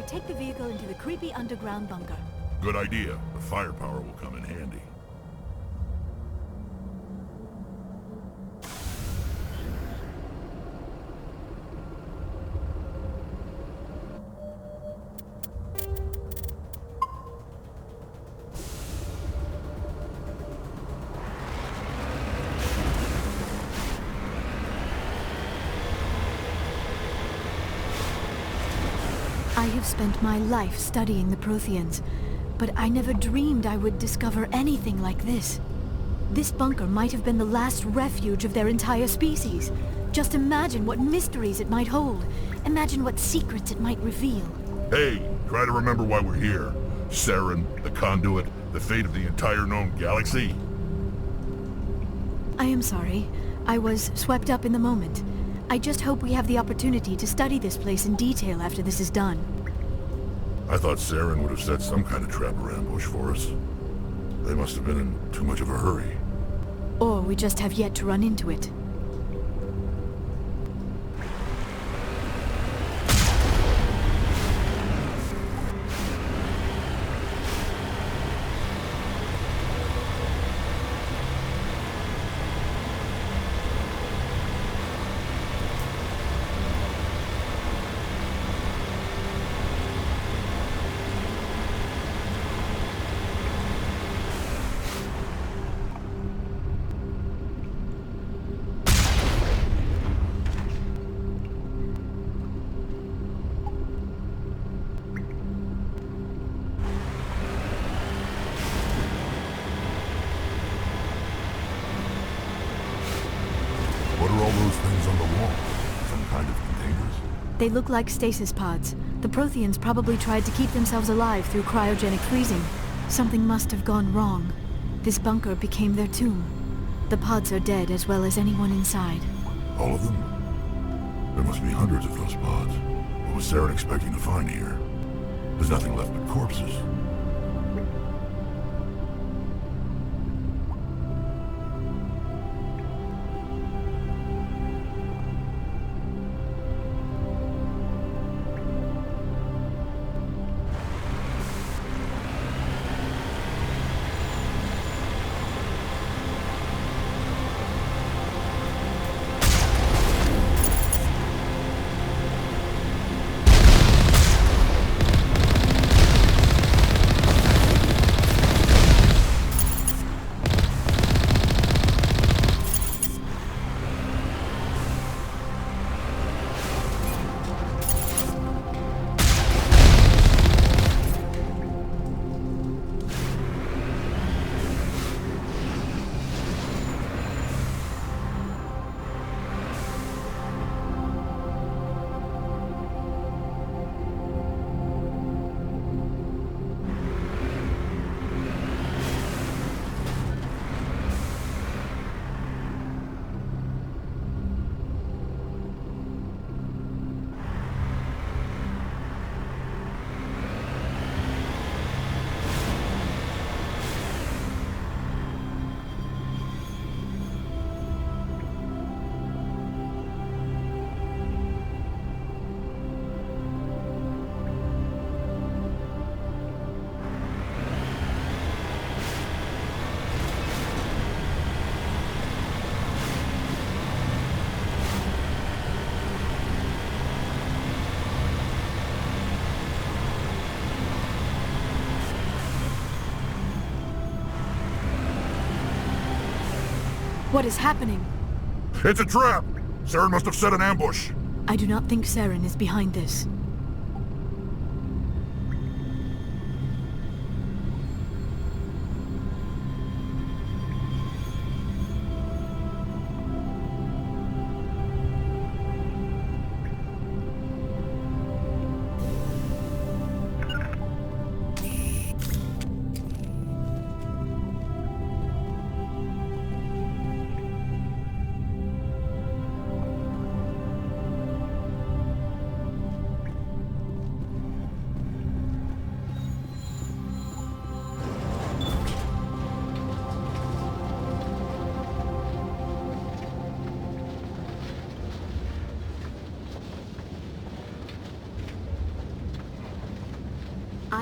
could take the vehicle into the creepy underground bunker. Good idea. The firepower will come in handy. I have spent my life studying the Protheans, but I never dreamed I would discover anything like this. This bunker might have been the last refuge of their entire species. Just imagine what mysteries it might hold. Imagine what secrets it might reveal. Hey, try to remember why we're here. Saren, the Conduit, the fate of the entire known galaxy. I am sorry. I was swept up in the moment. I just hope we have the opportunity to study this place in detail after this is done. I thought Saren would have set some kind of trap or ambush for us. They must have been in too much of a hurry. Or we just have yet to run into it. What are all those things on the wall? Some kind of containers? They look like stasis pods. The Protheans probably tried to keep themselves alive through cryogenic freezing. Something must have gone wrong. This bunker became their tomb. The pods are dead as well as anyone inside. All of them? There must be hundreds of those pods. What was Saren expecting to find here? There's nothing left but corpses. What is happening? It's a trap! Saren must have set an ambush. I do not think Saren is behind this.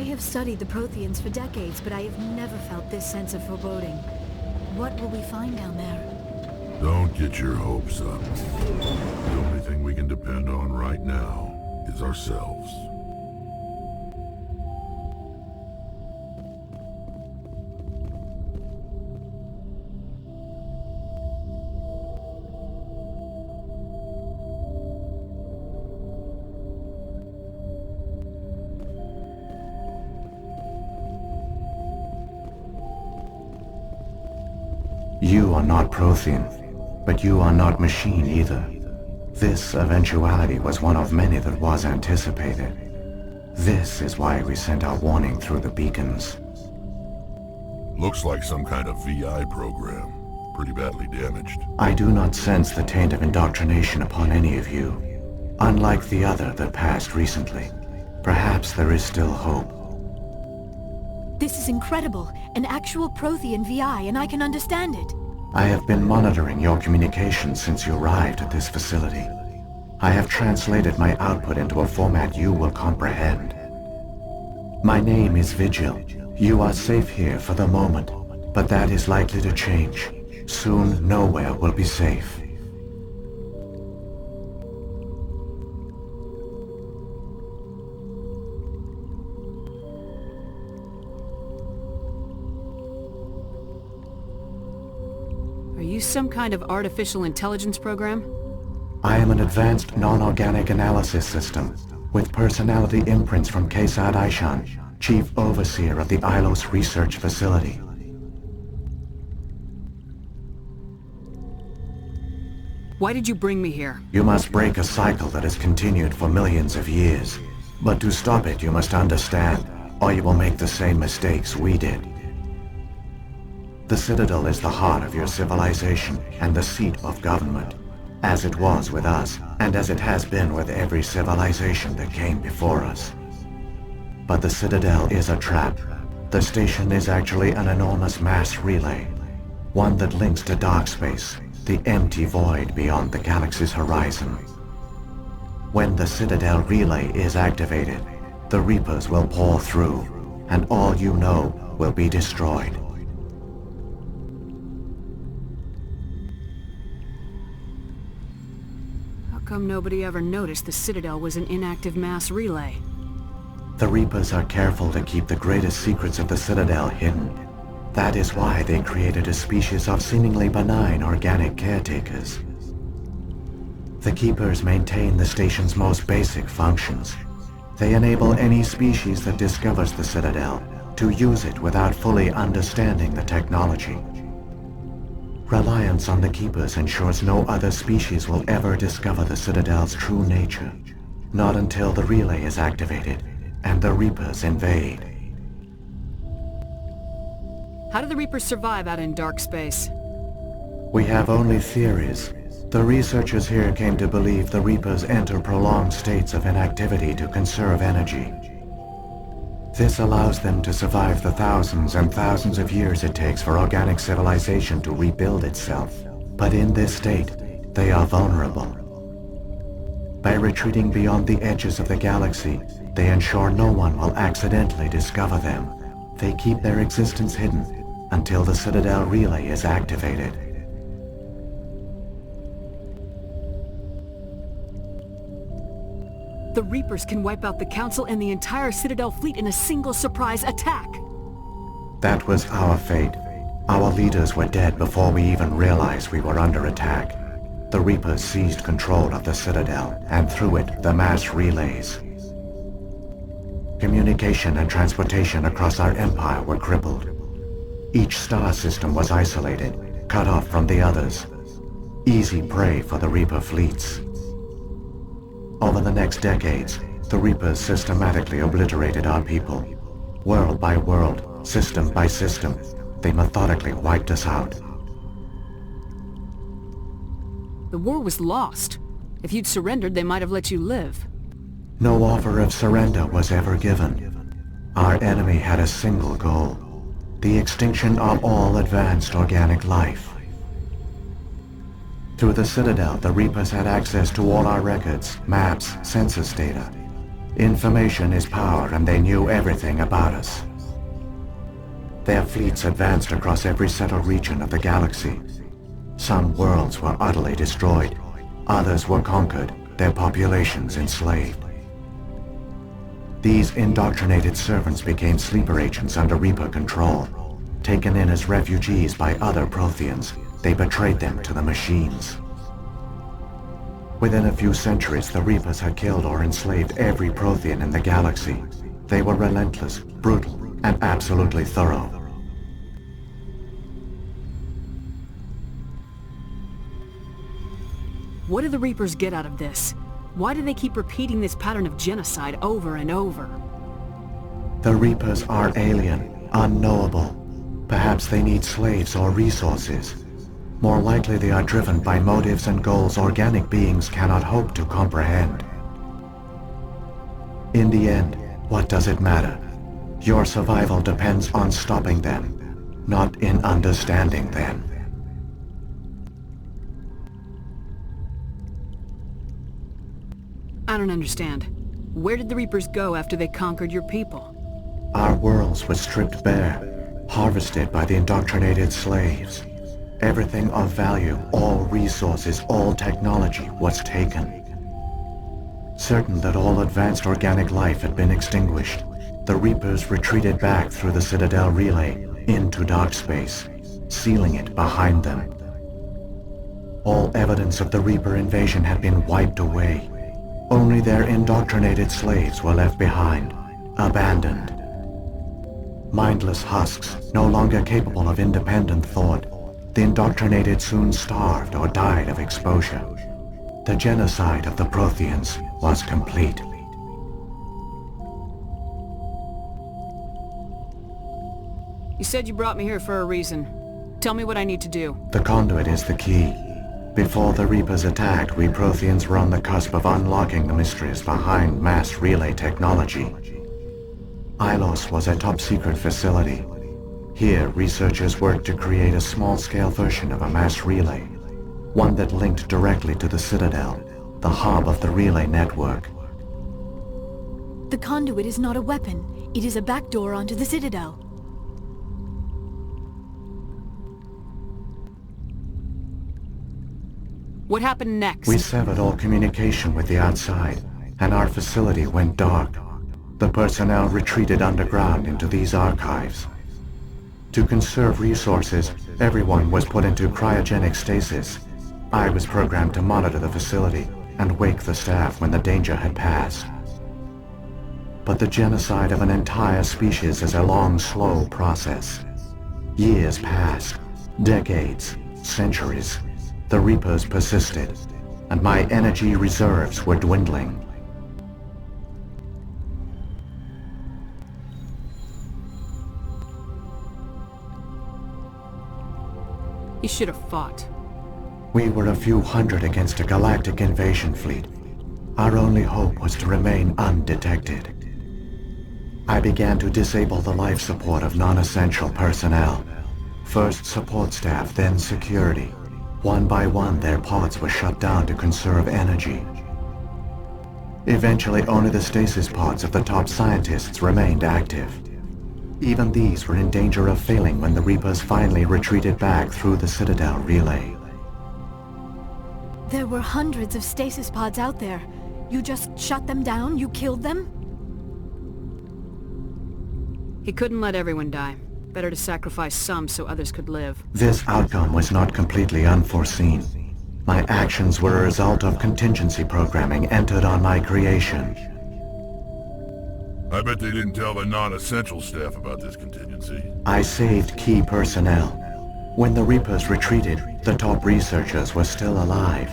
I have studied the Protheans for decades, but I have never felt this sense of foreboding. What will we find down there? Don't get your hopes up. The only thing we can depend on right now is ourselves. You are not Prothean, but you are not machine either. This eventuality was one of many that was anticipated. This is why we sent our warning through the beacons. Looks like some kind of VI program. Pretty badly damaged. I do not sense the taint of indoctrination upon any of you. Unlike the other that passed recently, perhaps there is still hope. This is incredible. An actual Prothean VI, and I can understand it. I have been monitoring your communications since you arrived at this facility. I have translated my output into a format you will comprehend. My name is Vigil. You are safe here for the moment, but that is likely to change. Soon, nowhere will be safe. Are you some kind of artificial intelligence program? I am an advanced non-organic analysis system, with personality imprints from Kesad Aishan, Chief Overseer of the Ilos Research Facility. Why did you bring me here? You must break a cycle that has continued for millions of years. But to stop it, you must understand, or you will make the same mistakes we did. The Citadel is the heart of your civilization and the seat of government, as it was with us, and as it has been with every civilization that came before us. But the Citadel is a trap. The station is actually an enormous mass relay, one that links to dark space, the empty void beyond the galaxy's horizon. When the Citadel relay is activated, the Reapers will pour through, and all you know will be destroyed. How come nobody ever noticed the Citadel was an inactive mass relay? The Reapers are careful to keep the greatest secrets of the Citadel hidden. That is why they created a species of seemingly benign organic caretakers. The Keepers maintain the station's most basic functions. They enable any species that discovers the Citadel to use it without fully understanding the technology. Reliance on the Keepers ensures no other species will ever discover the Citadel's true nature. Not until the relay is activated and the Reapers invade. How do the Reapers survive out in dark space? We have only theories. The researchers here came to believe the Reapers enter prolonged states of inactivity to conserve energy. This allows them to survive the thousands and thousands of years it takes for organic civilization to rebuild itself. But in this state, they are vulnerable. By retreating beyond the edges of the galaxy, they ensure no one will accidentally discover them. They keep their existence hidden until the Citadel relay is activated. The Reapers can wipe out the Council and the entire Citadel fleet in a single surprise attack. That was our fate. Our leaders were dead before we even realized we were under attack. The Reapers seized control of the Citadel, and through it, the mass relays. Communication and transportation across our empire were crippled. Each star system was isolated, cut off from the others. Easy prey for the Reaper fleets. Over the next decades, the Reapers systematically obliterated our people. World by world, system by system, they methodically wiped us out. The war was lost. If you'd surrendered, they might have let you live. No offer of surrender was ever given. Our enemy had a single goal: the extinction of all advanced organic life. Through the Citadel, the Reapers had access to all our records, maps, census data. Information is power, and they knew everything about us. Their fleets advanced across every settled region of the galaxy. Some worlds were utterly destroyed. Others were conquered, their populations enslaved. These indoctrinated servants became sleeper agents under Reaper control. Taken in as refugees by other Protheans, they betrayed them to the machines. Within a few centuries, the Reapers had killed or enslaved every Prothean in the galaxy. They were relentless, brutal, and absolutely thorough. What do the Reapers get out of this? Why do they keep repeating this pattern of genocide over and over? The Reapers are alien, unknowable. Perhaps they need slaves or resources. More likely they are driven by motives and goals organic beings cannot hope to comprehend. In the end, what does it matter? Your survival depends on stopping them, not in understanding them. I don't understand. Where did the Reapers go after they conquered your people? Our worlds were stripped bare, harvested by the indoctrinated slaves. Everything of value, all resources, all technology was taken. Certain that all advanced organic life had been extinguished, the Reapers retreated back through the Citadel relay into dark space, sealing it behind them. All evidence of the Reaper invasion had been wiped away. Only their indoctrinated slaves were left behind, abandoned. Mindless husks, no longer capable of independent thought, the indoctrinated soon starved or died of exposure. The genocide of the Protheans was complete. You said you brought me here for a reason. Tell me what I need to do. The conduit is the key. Before the Reapers attacked, we Protheans were on the cusp of unlocking the mysteries behind mass relay technology. Ilos was a top-secret facility. Here, researchers worked to create a small-scale version of a mass relay, one that linked directly to the Citadel, the hub of the relay network. The conduit is not a weapon. It is a backdoor onto the Citadel. What happened next? We severed all communication with the outside, and our facility went dark. The personnel retreated underground into these archives. To conserve resources, everyone was put into cryogenic stasis. I was programmed to monitor the facility and wake the staff when the danger had passed. But the genocide of an entire species is a long, slow process. Years passed, decades, centuries. The Reapers persisted, and my energy reserves were dwindling. You should have fought. We were a few hundred against a galactic invasion fleet. Our only hope was to remain undetected. I began to disable the life support of non-essential personnel. First support staff, then security. One by one, their pods were shut down to conserve energy. Eventually, only the stasis pods of the top scientists remained active. Even these were in danger of failing when the Reapers finally retreated back through the Citadel relay. There were hundreds of stasis pods out there. You just shut them down? You killed them? He couldn't let everyone die. Better to sacrifice some so others could live. This outcome was not completely unforeseen. My actions were a result of contingency programming entered on my creation. I bet they didn't tell the non-essential staff about this contingency. I saved key personnel. When the Reapers retreated, the top researchers were still alive.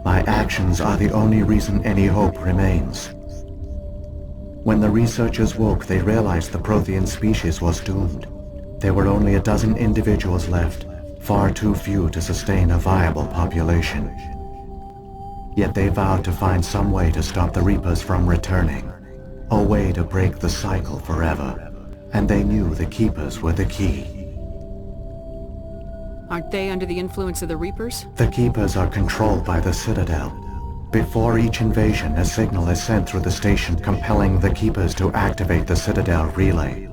My actions are the only reason any hope remains. When the researchers woke, they realized the Prothean species was doomed. There were only a dozen individuals left, far too few to sustain a viable population. Yet they vowed to find some way to stop the Reapers from returning, a way to break the cycle forever, and they knew the Keepers were the key. Aren't they under the influence of the Reapers? The Keepers are controlled by the Citadel. Before each invasion, a signal is sent through the station compelling the Keepers to activate the Citadel relay.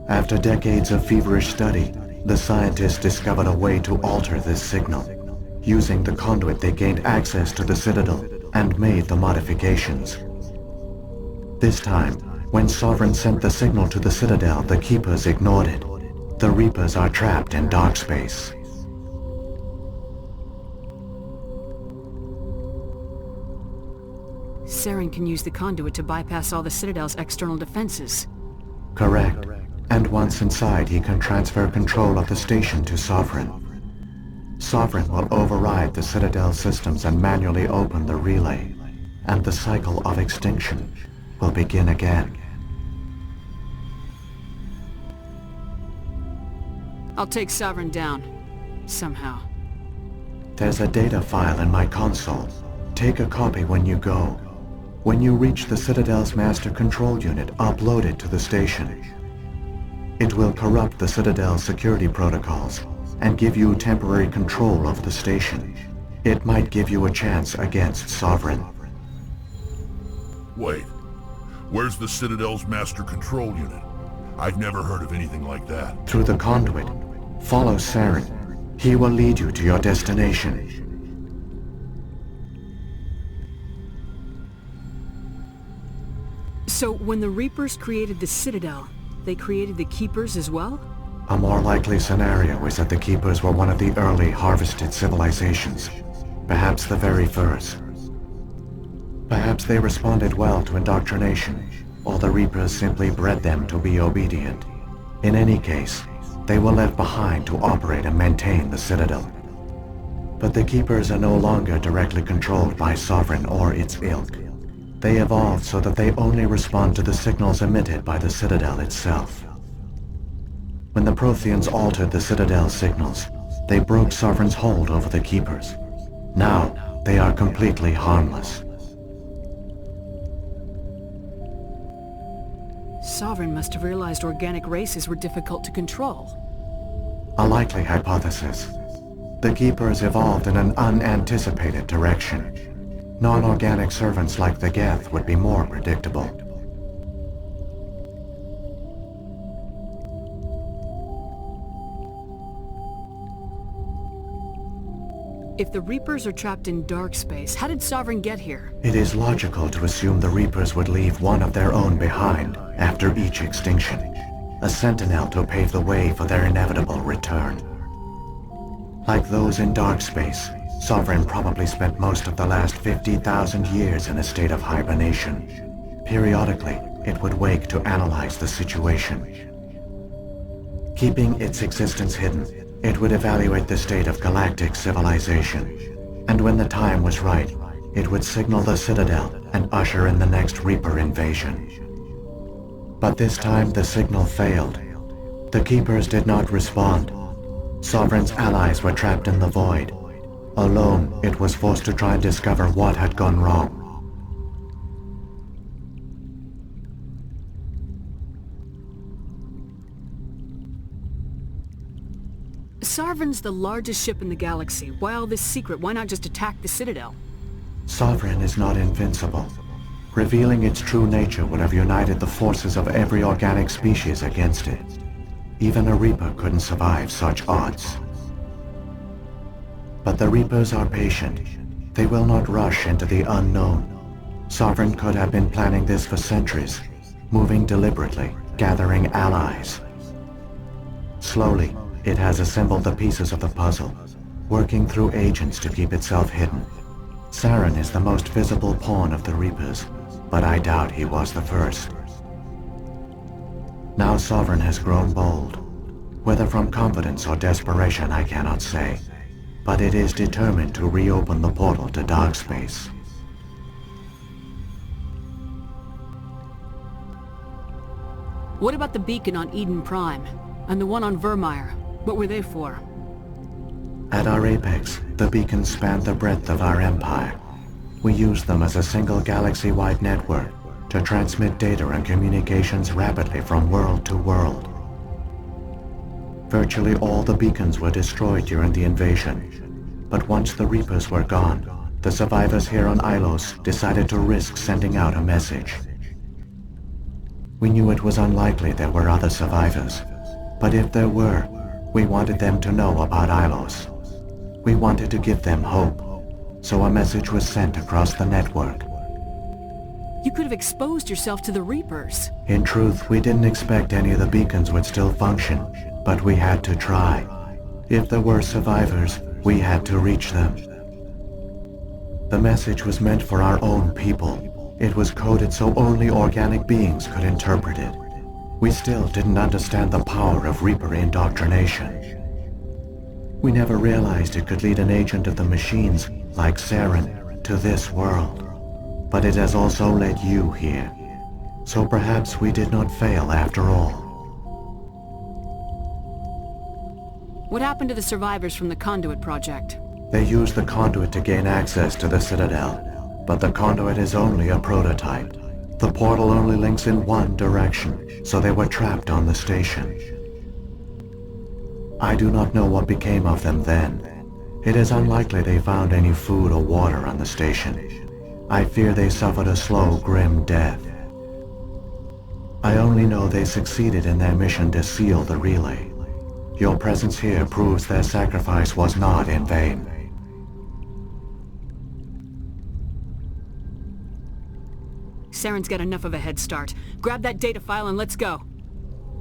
After decades of feverish study, the scientists discovered a way to alter this signal. Using the conduit, they gained access to the Citadel and made the modifications. This time, when Sovereign sent the signal to the Citadel, the Keepers ignored it. The Reapers are trapped in dark space. Saren can use the conduit to bypass all the Citadel's external defenses. Correct. And once inside, he can transfer control of the station to Sovereign. Sovereign will override the Citadel systems and manually open the relay, and the cycle of extinction will begin again. I'll take Sovereign down. Somehow. There's a data file in my console. Take a copy when you go. When you reach the Citadel's master control unit, upload it to the station. It will corrupt the Citadel's security protocols and give you temporary control of the station. It might give you a chance against Sovereign. Wait. Where's the Citadel's master control unit? I've never heard of anything like that. Through the conduit, follow Saren. He will lead you to your destination. So when the Reapers created the Citadel, they created the Keepers as well? A more likely scenario is that the Keepers were one of the early harvested civilizations, perhaps the very first. Perhaps they responded well to indoctrination, or the Reapers simply bred them to be obedient. In any case, they were left behind to operate and maintain the Citadel. But the Keepers are no longer directly controlled by Sovereign or its ilk. They evolved so that they only respond to the signals emitted by the Citadel itself. When the Protheans altered the Citadel's signals, they broke Sovereign's hold over the Keepers. Now, they are completely harmless. Sovereign must have realized organic races were difficult to control. A likely hypothesis. The Keepers evolved in an unanticipated direction. Non-organic servants like the Geth would be more predictable. If the Reapers are trapped in dark space, how did Sovereign get here? It is logical to assume the Reapers would leave one of their own behind after each extinction. A sentinel to pave the way for their inevitable return. Like those in dark space, Sovereign probably spent most of the last 50,000 years in a state of hibernation. Periodically, it would wake to analyze the situation. Keeping its existence hidden, it would evaluate the state of galactic civilization. And when the time was right, it would signal the Citadel and usher in the next Reaper invasion. But this time the signal failed. The Keepers did not respond. Sovereign's allies were trapped in the void. Alone, it was forced to try and discover what had gone wrong. Sovereign's the largest ship in the galaxy. Why all this secret? Why not just attack the Citadel? Sovereign is not invincible. Revealing its true nature would have united the forces of every organic species against it. Even a Reaper couldn't survive such odds. But the Reapers are patient. They will not rush into the unknown. Sovereign could have been planning this for centuries, moving deliberately, gathering allies. Slowly, it has assembled the pieces of the puzzle, working through agents to keep itself hidden. Saren is the most visible pawn of the Reapers, but I doubt he was the first. Now Sovereign has grown bold. Whether from confidence or desperation, I cannot say. But it is determined to reopen the portal to dark space. What about the beacon on Eden Prime? And the one on Vermeer? What were they for? At our apex, the beacons spanned the breadth of our empire. We used them as a single galaxy-wide network to transmit data and communications rapidly from world to world. Virtually all the beacons were destroyed during the invasion, but once the Reapers were gone, the survivors here on Ilos decided to risk sending out a message. We knew it was unlikely there were other survivors, but if there were, we wanted them to know about Ilos. We wanted to give them hope, so a message was sent across the network. You could have exposed yourself to the Reapers. In truth, we didn't expect any of the beacons would still function, but we had to try. If there were survivors, we had to reach them. The message was meant for our own people. It was coded so only organic beings could interpret it. We still didn't understand the power of Reaper indoctrination. We never realized it could lead an agent of the machines, like Saren, to this world. But it has also led you here. So perhaps we did not fail after all. What happened to the survivors from the Conduit project? They used the conduit to gain access to the Citadel, but the conduit is only a prototype. The portal only links in one direction, so they were trapped on the station. I do not know what became of them then. It is unlikely they found any food or water on the station. I fear they suffered a slow, grim death. I only know they succeeded in their mission to seal the relay. Your presence here proves their sacrifice was not in vain. Saren's got enough of a head start. Grab that data file and let's go.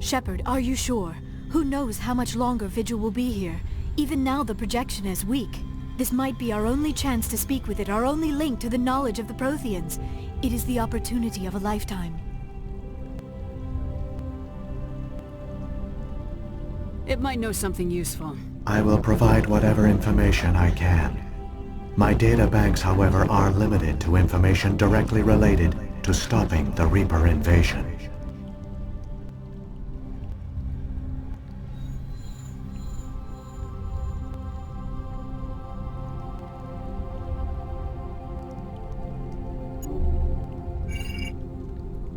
Shepard, are you sure? Who knows how much longer Vigil will be here? Even now the projection is weak. This might be our only chance to speak with it, our only link to the knowledge of the Protheans. It is the opportunity of a lifetime. It might know something useful. I will provide whatever information I can. My data banks, however, are limited to information directly related to stopping the Reaper invasion.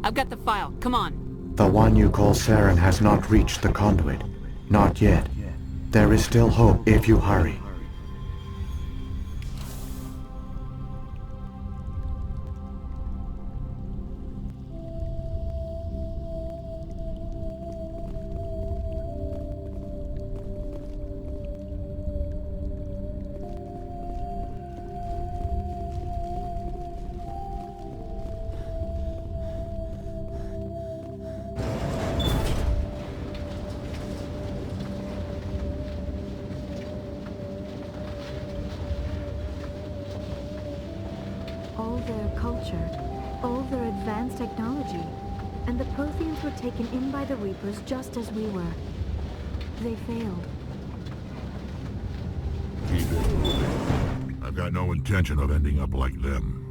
I've got the file. Come on. The one you call Saren has not reached the conduit. Not yet. There is still hope if you hurry. All their culture, all their advanced technology, and the Protheans were taken in by the Reapers just as we were. They failed. Keep it moving. I've got no intention of ending up like them.